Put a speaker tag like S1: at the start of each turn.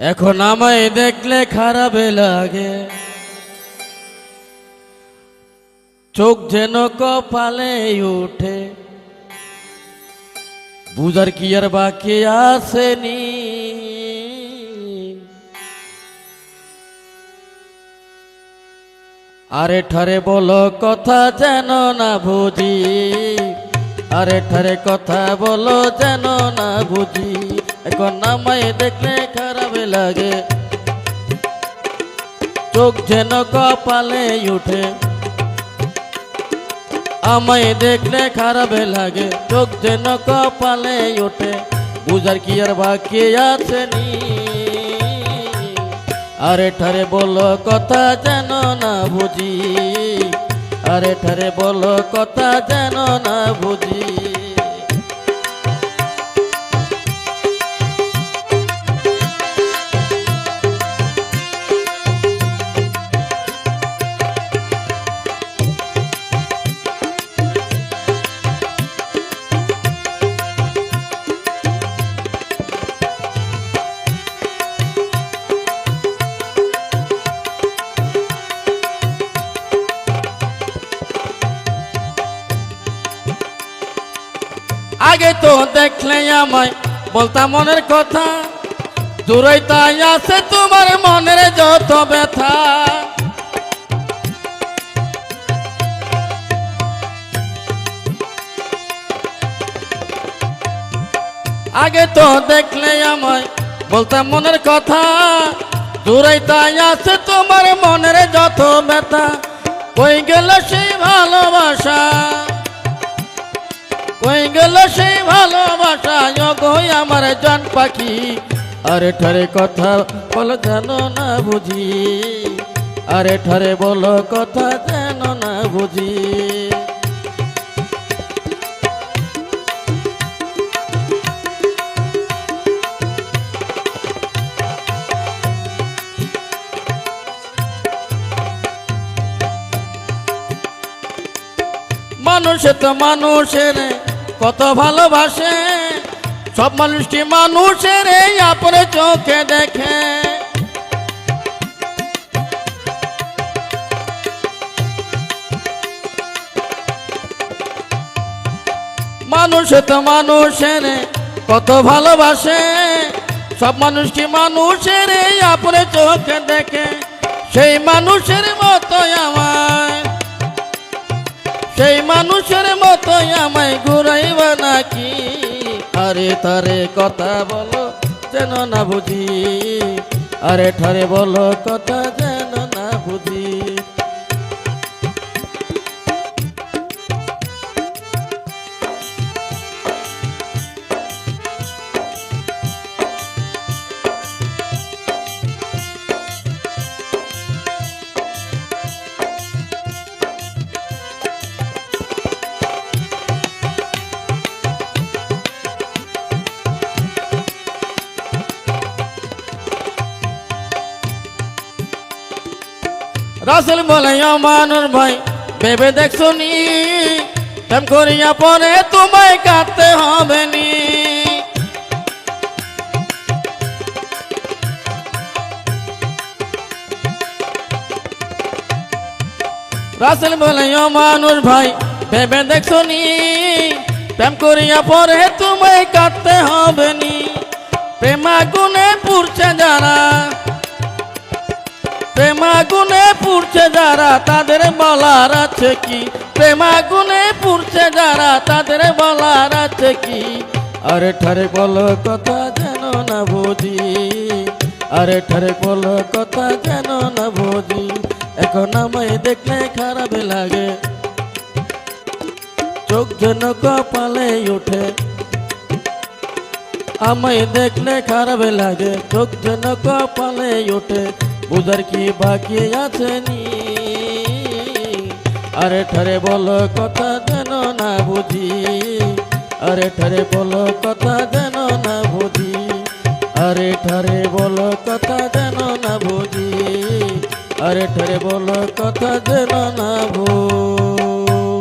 S1: এখন আমায় দেখলে খারাপ লাগে, চোখ যেন কপালে উঠে, বুঝার কি আর বাকি আসেনি। আরে ঠারে বলো কথা যেন না বুঝি, আরে ঠারে কথা বলো যেন না বুঝি। এখন আমায় দেখলে খারাপ লাগে, চোখ যেন কপালে উঠে, আমায় দেখলে খারাপ লাগে, চোখ যেন কপালে ওঠে, বুঝার কি আর বাকি আছেনি। আরে ঠারে বলো কথা যেন না বুঝি, আরে ঠারে বলো কথা যেন না বুঝি। আগে তো দেখলে আমায় বলতাম মনের কথা, দূরেই তাই আছে তোমার মনের যত ব্যথা। আগে তো দেখলে আমায় বলতাম মনের কথা, দূরেই তাই আছে তোমার মনের যত ব্যথা। কই গেল সেই ভালোবাসা, কই গেল সেই ভালোবাসা, গো আমার জান পাখি। আরে ঠারে কথা বলো যেন না বুঝি, আরে ঠারে বলো কথা যেন না বুঝি। মানুষে তো মানুষের কত ভালোবাসে, সব মানুষটি মানুষের আপনে চোখে দেখে। মানুষে তো মানুষের কত ভালোবাসে, সব মানুষটি মানুষের আপনে চোখে দেখে। সেই মানুষের মতোই আমায়, সেই মানুষের মতোই আমায় ঘুরাইবা নাকি। আরে তারে কথা বলো যেন না বুঝি, আরে ঠারে বলো কথা যেন না বুঝি। রাসেল বলে মানুষ ভাই ভেবে দেখছো নি, প্রেম করিয়া পরে তোমায় কাঁদতে হবে নি। রাসেল বলে মানুষ ভাই ভেবে দেখছো নি, প্রেম করিয়া পরে তোমায় কাঁদতে হবে নি। প্রেমা গুনে পুরছে যারা, প্রেমাগুনে পুড়ছে যারা তাদের বলার আছে কি, প্রেমাগুনে পুড়ছে যারা তাদের বলার আছে কি। আরে ঠারে বলো কথা যেন না বুঝি, আরে ঠারে বলো কথা যেন না বুঝি। এখন আমায় দেখলে খারাপ লাগে, চোখ যেন কপালে ওঠে, আমায় দেখলে খারাপ লাগে, চোখ যেন কপালে ওঠে, বুঝার কি বাকি আছেনি। আরে ঠারে বলো কথা যেন না বুঝি, আরে ঠারে বলো কথা যেন না বুঝি, আরে ঠারে বলো কথা যেন না বুঝি, আরে ঠারে বলো কথা যেন না বুঝি।